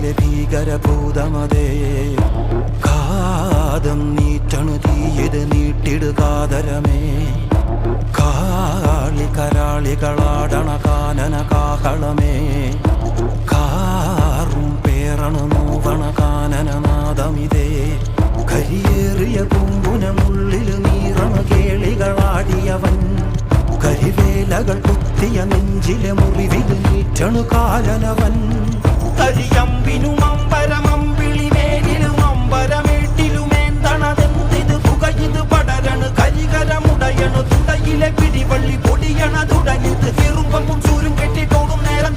കാട്ടിലെ ഭീകരഭൂതമതേ കാതം നീറ്റണു തീയത് നീട്ടിടുകാതരമേ കാളി കരാളികളാടണ കാനന കാഹളമേ കാറും പേറണു നോവണ കാനനനാദമിതേ കരിയേറിയ പൂമ്പുനമുള്ളിൽ നീറണ കേളികളാടിയവൻ കരിവേലകൾ കുത്തിയ നെഞ്ചിലെ മുറിവിൽ നീറ്റണു കാലനവൻ കരിയമ്പിനും അമ്പരമമ്പിളിമേലിലും അമ്പരമേട്ടിലുമേന്തണതെന്തിത് പുകയിത് പടരണു കരികരമുടയണു തുടയിലെ പിടിവള്ളി പൊടിയണ തുടങ്ങിത് എറുമ്പും ചൂരും കെട്ടിട്ടോടും നേരം